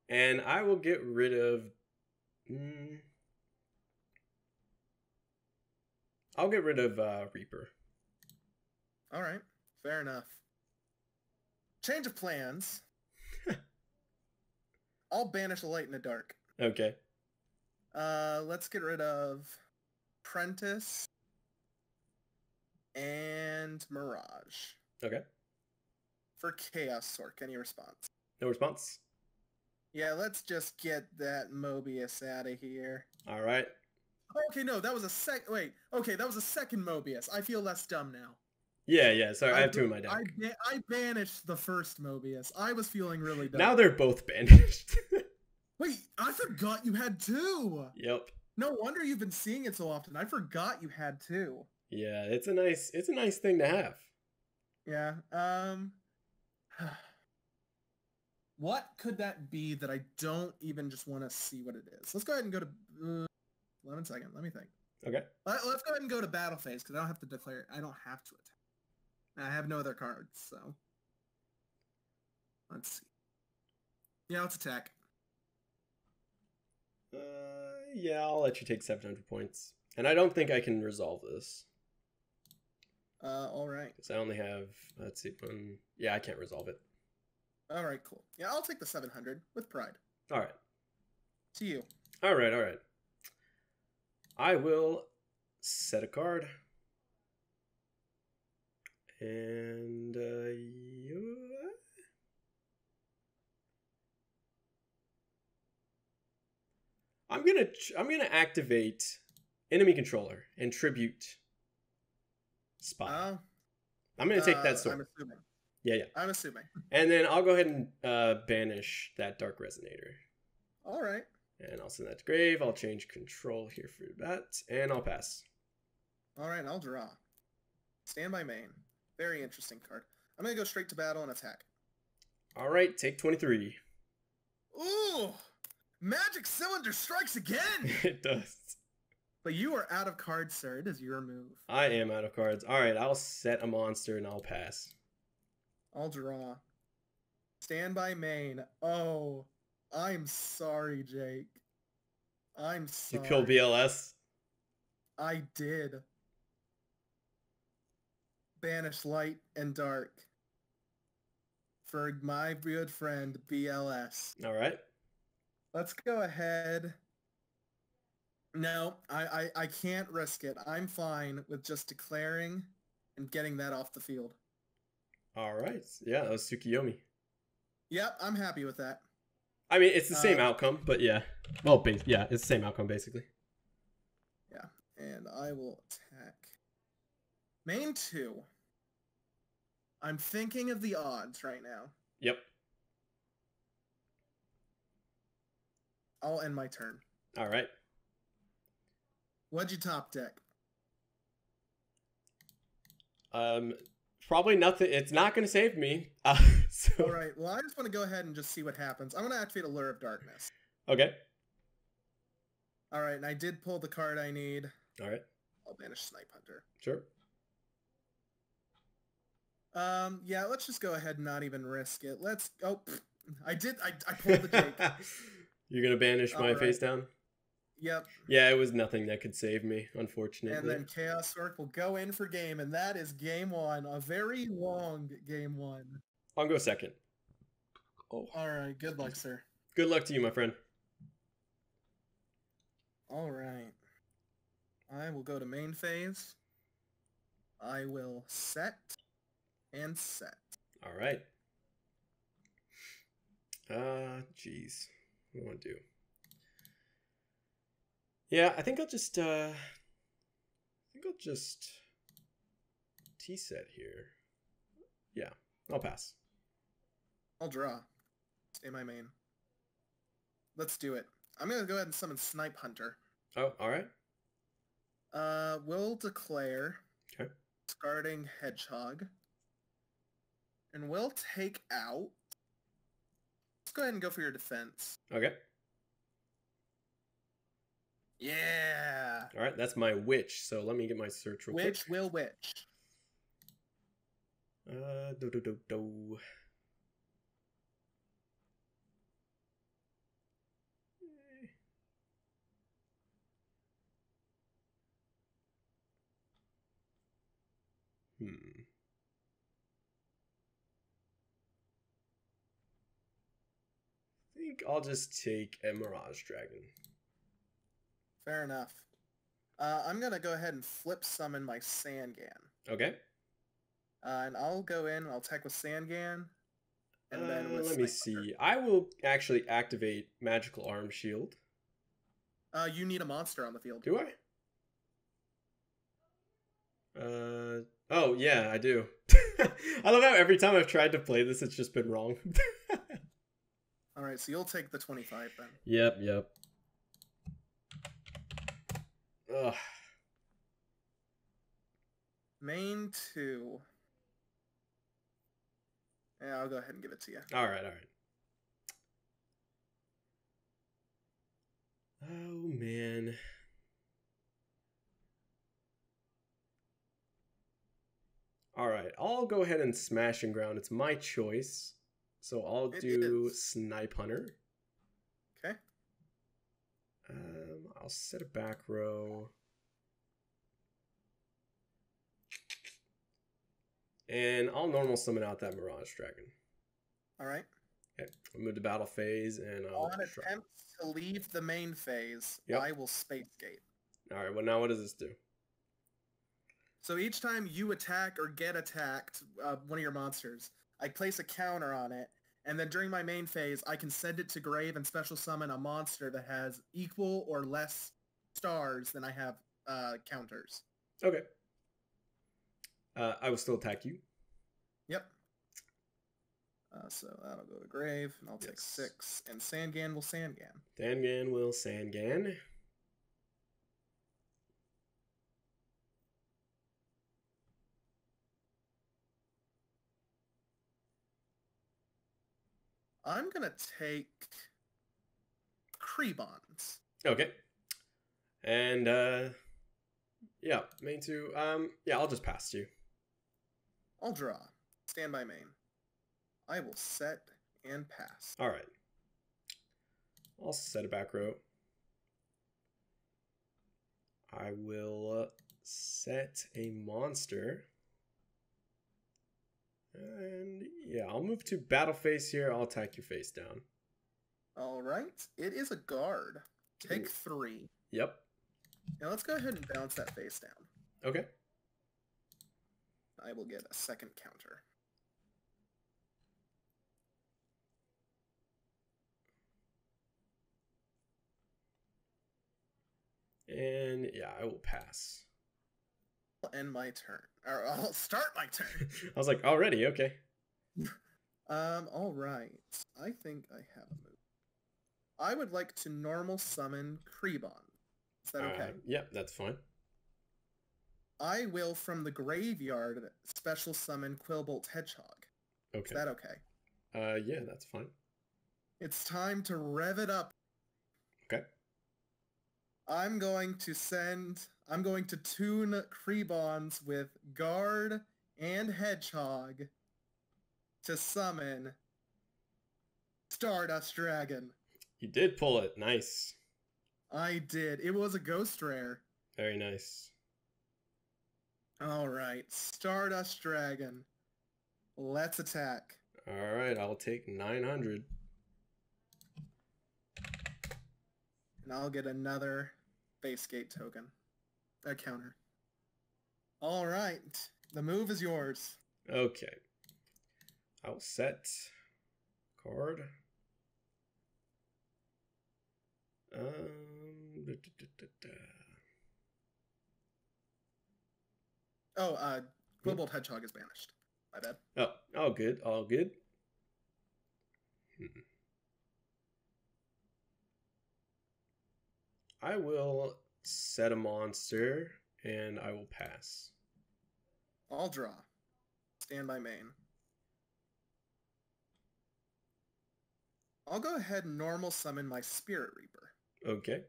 And I will get rid of... I'll get rid of Reaper. All right. Fair enough. Change of plans. I'll banish a light in the dark. Okay. Let's get rid of Prentice and Mirage. Okay. For Chaos Sork, any response? No response? Yeah, let's just get that Mobius out of here. All right. Okay, no, that was a wait, okay, that was a second Mobius. I feel less dumb now. Yeah, sorry, I have two in my deck. I banished the first Mobius. I was feeling really dumb. Now they're both banished. Wait, I forgot you had two! Yep. No wonder you've been seeing it so often. I forgot you had two. Yeah, it's a nice thing to have. Yeah, what could that be that I don't even just want to see what it is? Let's go ahead and go to... 11 seconds. Let me think. Okay. Let's go ahead and go to battle phase because I don't have to declare... I don't have to attack. I have no other cards, so... Let's see. Yeah, let's attack. Yeah, I'll let you take 700 points. And I don't think I can resolve this. Alright. Because I only have... Let's see. Yeah, I can't resolve it. Alright, cool. Yeah, I'll take the 700 with pride. Alright. To you. Alright. I will set a card. And, I'm gonna activate enemy controller and tribute spot. I'm gonna take that sword. I'm assuming. Yeah. I'm assuming. And then I'll go ahead and banish that Dark Resonator. All right. And I'll send that to grave. I'll change control here for that, and I'll pass. All right, I'll draw. Stand by main. Very interesting card. I'm gonna go straight to battle and attack. All right, take 23. Ooh! Magic Cylinder strikes again! It does. But you are out of cards, sir. It is your move. I am out of cards. All right, I'll set a monster and I'll pass. I'll draw. Stand by main. Oh, I'm sorry, Jake. I'm sorry. You killed BLS? I did. Banish light and dark. For my good friend, BLS. All right. Let's go ahead. No, I can't risk it. I'm fine with just declaring and getting that off the field. All right. Yeah, that was Tsukiyomi. Yep, I'm happy with that. I mean, it's the same outcome, but yeah. Well, yeah, it's the same outcome, basically. Yeah, and I will attack. Main 2. I'm thinking of the odds right now. Yep. I'll end my turn. All right. What'd you top deck? Probably nothing. It's not going to save me. So... All right. Well, I just want to go ahead and just see what happens. I'm going to activate Allure of Darkness. Okay. All right, and I did pull the card I need. All right. I'll banish Snipe Hunter. Sure. Yeah, let's just go ahead and not even risk it. Let's... Oh, I pulled the Jake. You're going to banish my right. face down? Yep. Yeah, it was nothing that could save me, unfortunately. And then Chaos Orc will go in for game, and that is game 1. A very long game 1. I'll go second. Oh. All right. Good luck, sir. Good luck to you, my friend. All right. I will go to main phase. I will set and set. All right. Jeez. What do I want to do? Yeah, I think I'll just T-set here. Yeah, I'll pass. I'll draw. Stay my main. Let's do it. I'm going to go ahead and summon Snipe Hunter. Oh, all right. We'll declare. Okay. Discarding Hedgehog. And we'll take out... Let's go ahead and go for your defense. Okay. Yeah. All right, that's my witch. So let me get my search real quick. Which will which? Do do do do. Hmm. I think I'll just take a Mirage Dragon. Fair enough. I'm gonna go ahead and flip summon my Sangan. Okay. And I'll go in and I'll attack with Sangan. And then with let me Snipe see. I will actually activate Magical Arm Shield. Hunter. You need a monster on the field. Do I? Oh yeah, I do. I love how every time I've tried to play this, it's just been wrong. Alright, so you'll take the 25 then. Yep. Ugh. Main 2. Yeah, I'll go ahead and give it to you. All right. Oh man. All right, I'll go ahead and smash and ground. It's my choice. So I'll do Snipe Hunter. Okay. I'll set a back row. And I'll normal summon out that Mirage Dragon. Alright. Okay, I'll move to battle phase and I'll On attempts to leave the main phase, Yep. I will Space Gate. Alright, well now what does this do? So each time you attack or get attacked, one of your monsters, I place a counter on it, and then during my main phase, I can send it to grave and special summon a monster that has equal or less stars than I have counters. Okay. I will still attack you. Yep. So that'll go to grave, and I'll take 6, and Sangan will Sangan. Sangan will Sangan. I'm gonna take Krebons. Okay. And yeah, main 2. Yeah, I'll just pass you. I'll draw. Stand by main. I will set and pass. All right. I'll set a back row. I will set a monster. And yeah, I'll move to battle face here. I'll attack you face down. All right. It is a guard. Take 3. Yep. Now let's go ahead and bounce that face down. Okay. I will get a second counter. And yeah, I will pass. I'll end my turn. Or I'll start my turn. I was like, already? Okay. All right. I think I have a move. I would like to normal summon Krebon. Is that okay? Yep, that's fine. I will, from the graveyard, special summon Quillbolt Hedgehog. Okay. Is that okay? Yeah, that's fine. It's time to rev it up. Okay. I'm going to tune Krebons with Guard and Hedgehog to summon Stardust Dragon. You did pull it. Nice. I did. It was a ghost rare. Very nice. Alright, Stardust Dragon. Let's attack. Alright, I'll take 900. And I'll get another base gate token. A counter. Alright, the move is yours. Okay. I'll set card. Oh, Quillbolt Hedgehog is banished. My bad. Oh, good. All good. I will set a monster, and I will pass. I'll draw. Stand by main. I'll go ahead and normal summon my Spirit Reaper. Okay.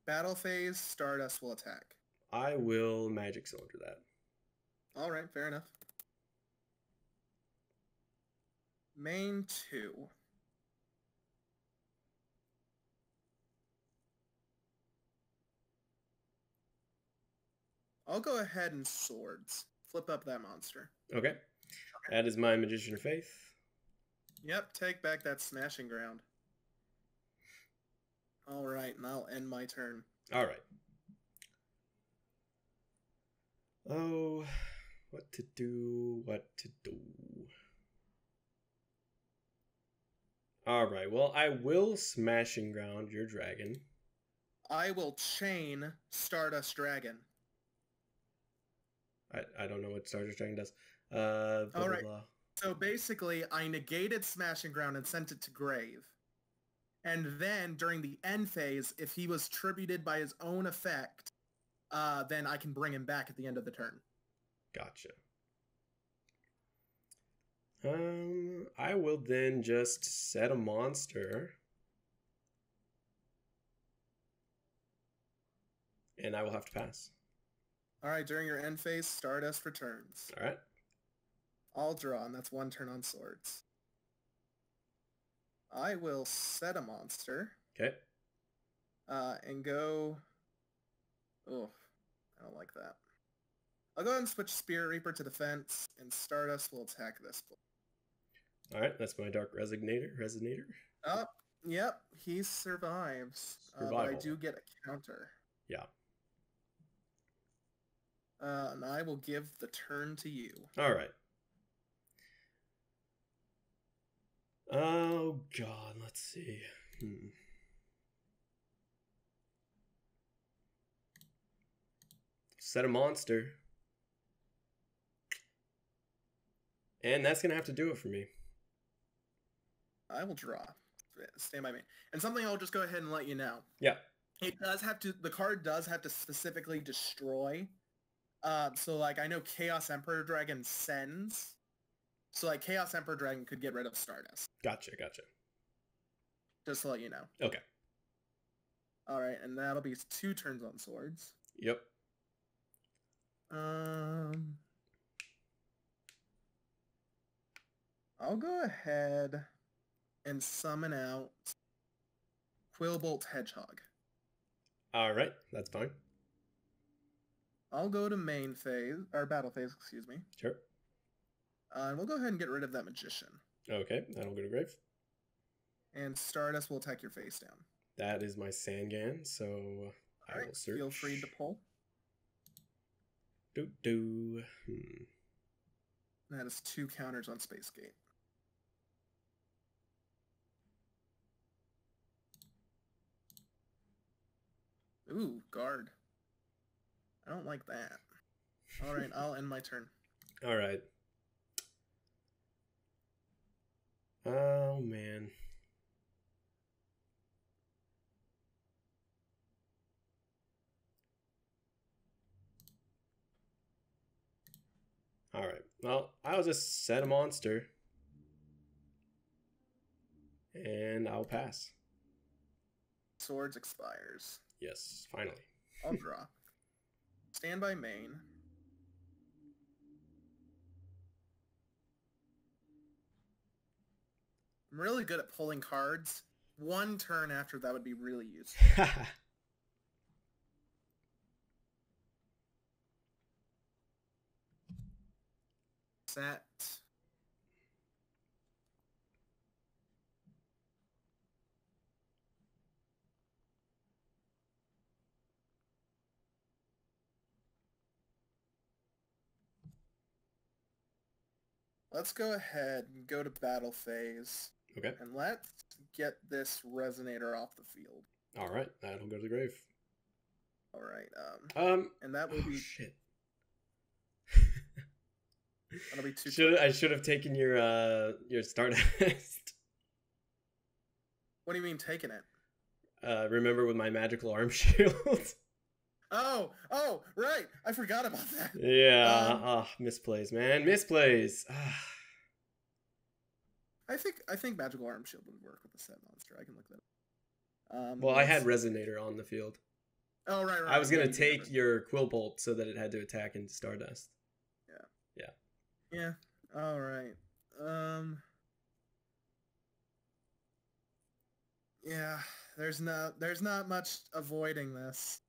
Battle phase, Stardust will attack. I will Magic Cylinder that. All right, fair enough. Main 2. I'll go ahead and Swords. Flip up that monster. Okay. That is my Magician of Faith. Yep, take back that Smashing Ground. All right, and I'll end my turn. All right. Oh, what to do, what to do. All right, well, I will Smashing Ground your dragon. I will chain Stardust Dragon. I don't know what Stardust Dragon does. All right. So basically, I negated Smashing Ground and sent it to grave. And then, during the end phase, if he was tributed by his own effect, then I can bring him back at the end of the turn. Gotcha. I will then just set a monster. And I will have to pass. All right, during your end phase, Stardust returns. All right. I'll draw, and that's 1 turn on Swords. I will set a monster. Okay. And go... Oh, I don't like that. I'll go ahead and switch Spirit Reaper to defense, and Stardust will attack this one. All right, that's my Dark Resonator. Oh, yep, he survives. But I do get a counter. Yeah. And I will give the turn to you. All right. Oh, God, let's see. Set a monster. And that's going to have to do it for me. I will draw. Stand by me. And something I'll just go ahead and let you know. Yeah. It does have to, the card does have to specifically destroy. So, like, I know Chaos Emperor Dragon sends. So, like, Chaos Emperor Dragon could get rid of Stardust. Gotcha. Just to let you know. Okay. Alright, and that'll be 2 turns on Swords. Yep. I'll go ahead and summon out Quillbolt Hedgehog. All right, that's fine. I'll go to main phase, or battle phase, excuse me. Sure. And we'll go ahead and get rid of that Magician. Okay, that'll go to grave. And Stardust will attack your face down. That is my Sangan, so I will search. Feel free to pull. That is 2 counters on Space Gate. Ooh, guard. I don't like that. Alright, I'll end my turn. Alright. Oh, man. Alright, well, I'll just set a monster. And I'll pass. Swords expires. Yes, finally. I'll draw. Stand by main. I'm really good at pulling cards. 1 turn after that would be really useful. Set. Let's go ahead and go to battle phase. Okay. And let's get this Resonator off the field. All right, that'll go to the grave. All right. And that will oh, be. Shit. That'll be 2. I should have taken your Stardust. What do you mean taking it? Remember with my magical arm shield? Oh, right. I forgot about that. Yeah. Misplays, man. Misplays. I think Magical Arm Shield would work with the set monster. I can look that up. Well, I had Resonator on the field. Oh, right, right. I was gonna Yeah, you take never- your Quill Bolt so that it had to attack into Stardust. Yeah. All right. Yeah. There's not much avoiding this.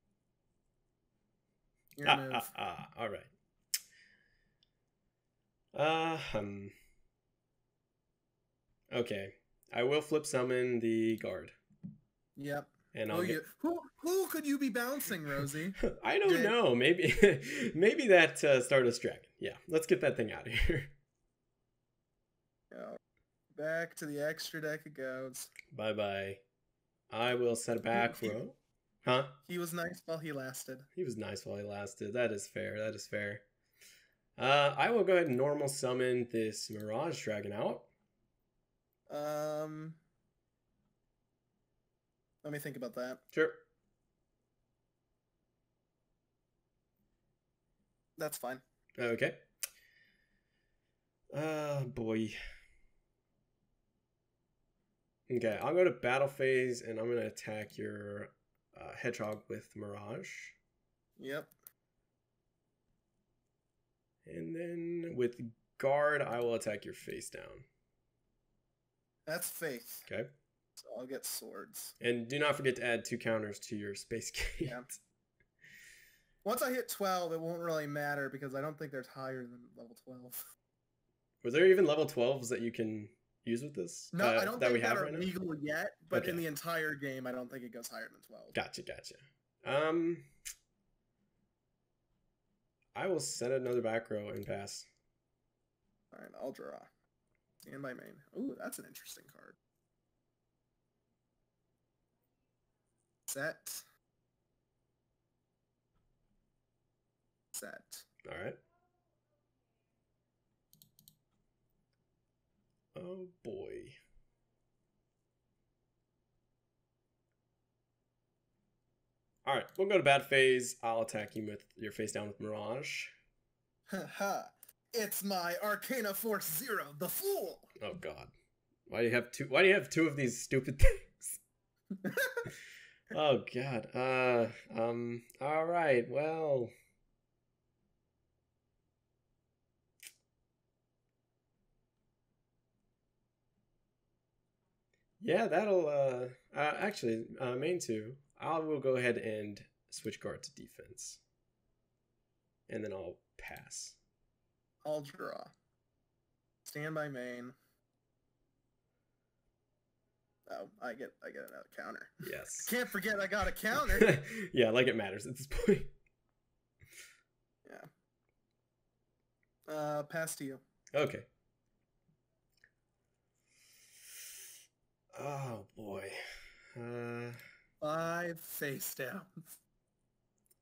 Your move. All right. Okay. I will flip summon the guard. Yep. And I'll get... Who could you be bouncing, Rosie? I don't know. Maybe maybe that Stardust Dragon. Yeah. Let's get that thing out of here. Back to the extra deck it goes. Bye-bye. I will set a back row. Huh? He was nice while he lasted. He was nice while he lasted. That is fair. That is fair. I will go ahead and normal summon this Mirage Dragon out. Let me think about that. Sure. That's fine. Okay. Boy. Okay, I'll go to battle phase and I'm going to attack your Hedgehog with Mirage. Yep. And then with guard, I will attack your face down. That's faith. Okay. So I'll get swords. And do not forget to add 2 counters to your space gate. Yeah. Once I hit 12, it won't really matter because I don't think there's higher than level 12. Were there even level 12s that you can use with this? No, I don't think that are right now? legal yet, but Okay. in the entire game, I don't think it goes higher than 12. Gotcha. I will set another back row and pass. Alright, I'll draw. Stand by main. Ooh, that's an interesting card. Set. All right. Oh boy. All right, we'll go to bad phase. I'll attack you with your face down with Mirage. Haha. It's my Arcana Force 0, the Fool! Oh god. Why do you have two? Why do you have 2 of these stupid things? Oh god. All right. Well. Yeah, that'll actually main 2. I will go ahead and switch guard to defense. And then I'll pass. I'll draw. Stand by main. Oh, I get another counter. Yes. Can't forget I got a counter. Yeah, like it matters at this point. Yeah. Pass to you. Okay. Oh boy. 5 face downs.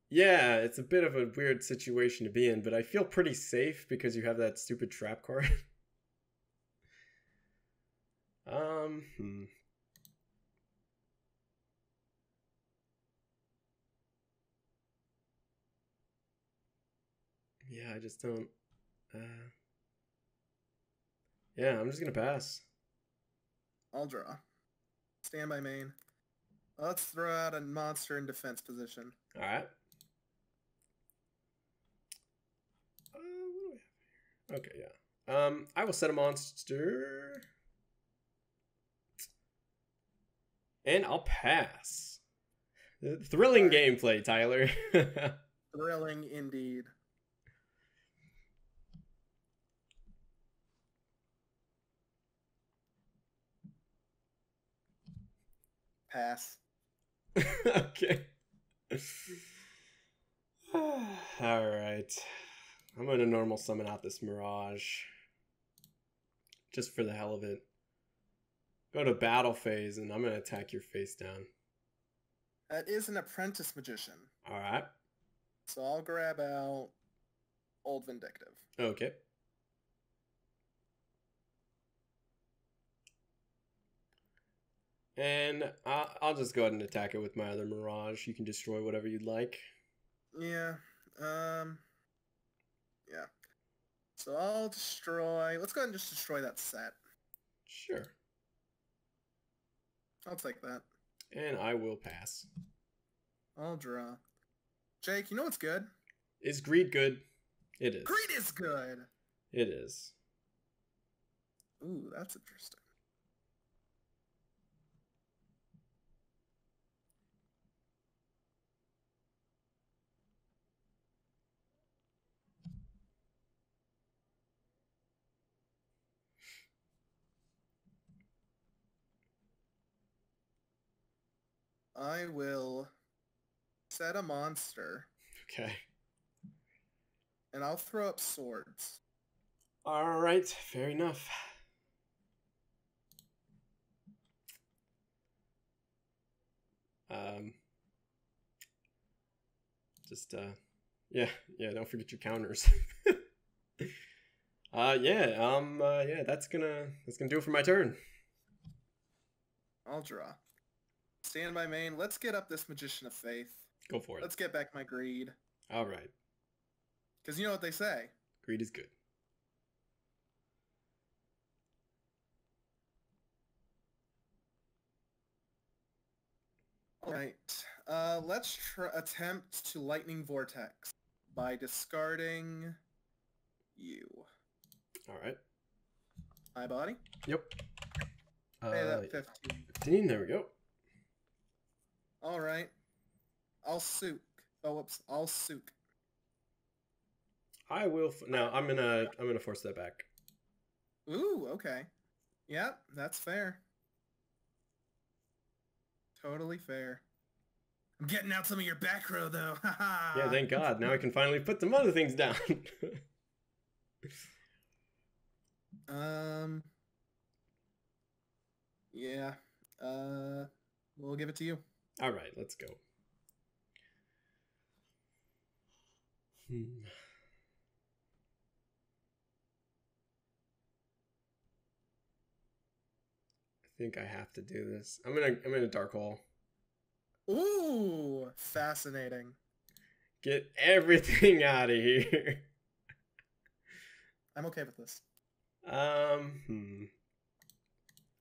Yeah, it's a bit of a weird situation to be in, but I feel pretty safe because you have that stupid trap card. Yeah, I just don't. Yeah, I'm just gonna pass. I'll draw. Stand by main. Let's throw out a monster in defense position. All right. What do we have here? Okay, yeah. I will set a monster. And I'll pass. Thrilling gameplay, Tyler. Thrilling indeed. Pass. Okay. All right. I'm going to normal summon out this Mirage. Just for the hell of it. Go to battle phase, and I'm going to attack your face down. That is an apprentice magician. All right. So I'll grab out Old Vindictive. Okay. And I'll just go ahead and attack it with my other Mirage. You can destroy whatever you'd like. Yeah. Yeah. So I'll destroy... Let's go ahead and just destroy that set. Sure. I'll take that. And I will pass. I'll draw. Jake, you know what's good? Is greed good? It is. Greed is good. It is. Ooh, that's interesting. I will set a monster, Okay. and I'll throw up swords. All right. Fair enough. Just yeah, don't forget your counters. Yeah, that's gonna do it for my turn. I'll draw. Stand by main. Let's get up this Magician of Faith. Go for it. Let's get back my greed. All right. Because you know what they say. Greed is good. All right. Let's attempt to Lightning Vortex by discarding you. All right. My body. Yep. Pay that 15. 15. There we go. All right. I'll soak. Oh, whoops. I'll soak. I will. No, I'm gonna force that back. Ooh, okay. Yep, that's fair. Totally fair. I'm getting out some of your back row, though. Yeah, thank God. Now I can finally put some other things down. Yeah. We'll give it to you. All right, let's go. I think I have to do this. I'm in a dark hole. Ooh, fascinating. Get everything out of here. I'm okay with this. I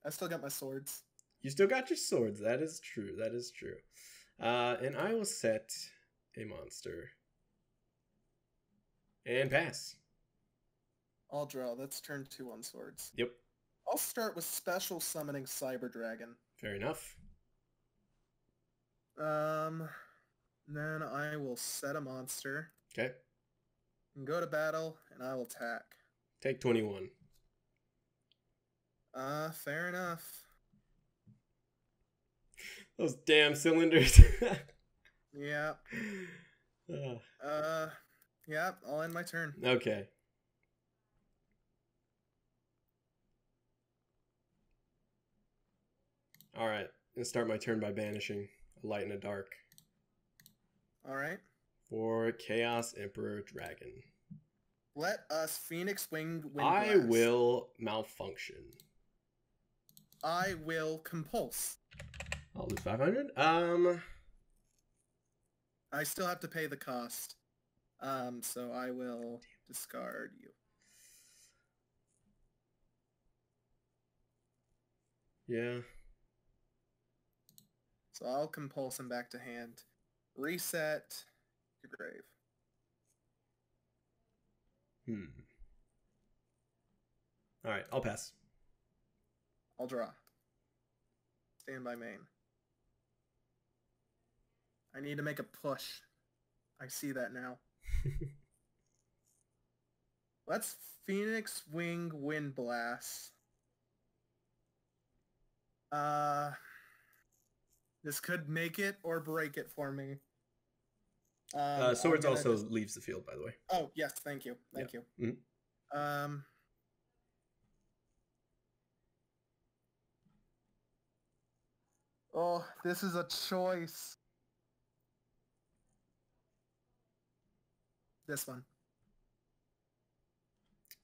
still got my swords. You still got your swords. That is true. That is true. And I will set a monster. And pass. I'll draw. That's turn 2 on swords. Yep. I'll start with special summoning Cyber Dragon. Fair enough. Then I will set a monster. Okay. And go to battle, and I will attack. Take 21. Fair enough. Those damn cylinders. Yeah. Yeah, I'll end my turn. Okay. All right. Let's start my turn by banishing a light and a dark. All right. For Chaos Emperor Dragon. Let us Phoenix Wing Wind I Blast. will malfunction. I will compulse. I'll lose 500. I still have to pay the cost. So I will discard you. Yeah. So I'll compulse him back to hand. Reset your grave. All right, I'll pass. I'll draw. Stand by main. I need to make a push. I see that now. Let's Phoenix Wing Wind Blast. This could make it or break it for me. Swords also leaves the field, by the way. Oh, yes, thank you. Thank you. Mm-hmm. Oh, this is a choice. This one.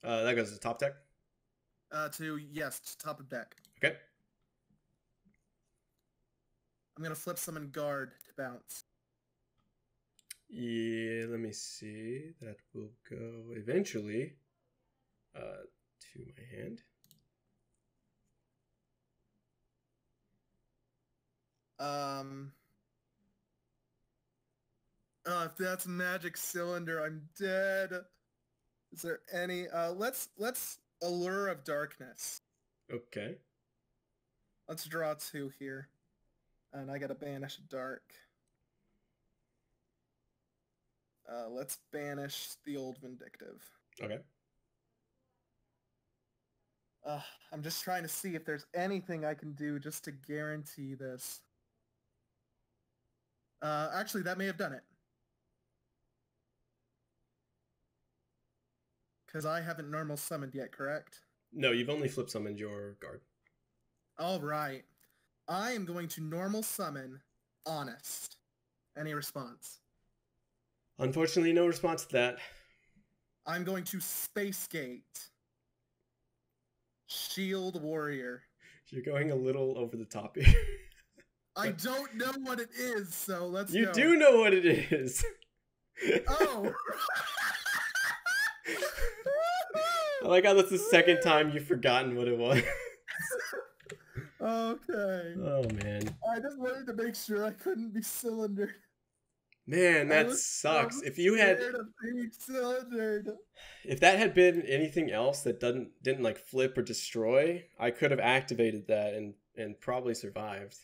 That goes to top deck? Yes, to top of deck. Okay. I'm going to flip summon guard to bounce. Yeah, let me see. That will go eventually to my hand. If that's magic cylinder, I'm dead. Is there any? Let's Allure of Darkness. Okay. Let's draw 2 here, and I gotta banish dark. Let's banish the Old Vindictive. Okay. I'm just trying to see if there's anything I can do just to guarantee this. Actually, that may have done it. Because I haven't normal summoned yet, correct? No, you've only flip summoned your guard. All right. I am going to normal summon Honest. Any response? Unfortunately, no response to that. I'm going to Space Gate. Shield Warrior. You're going a little over the top here. I don't know what it is, so let's go. You do know what it is. Oh! I like how that's the second time you've forgotten what it was. Okay. Oh, man. I just wanted to make sure I couldn't be cylindered. Man, that sucks. If you had... If that had been anything else that didn't like flip or destroy, I could have activated that and probably survived.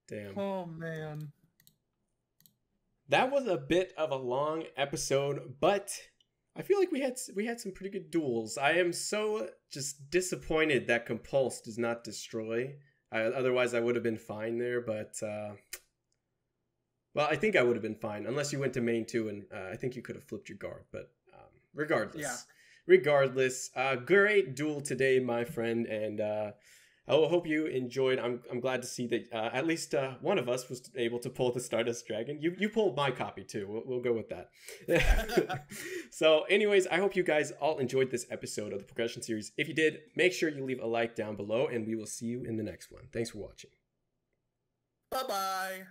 Damn. Oh, man. That was a bit of a long episode, but I feel like we had some pretty good duels. I am so just disappointed that Compulse does not destroy. Otherwise, I would have been fine there, but well, I think I would have been fine unless you went to main 2, and I think you could have flipped your guard. But regardless, yeah. Regardless, great duel today, my friend, and I hope you enjoyed. I'm glad to see that at least one of us was able to pull the Stardust Dragon. You pulled my copy too. We'll go with that. So anyways, I hope you guys all enjoyed this episode of the Progression Series. If you did, make sure you leave a like down below, and we will see you in the next one. Thanks for watching. Bye-bye.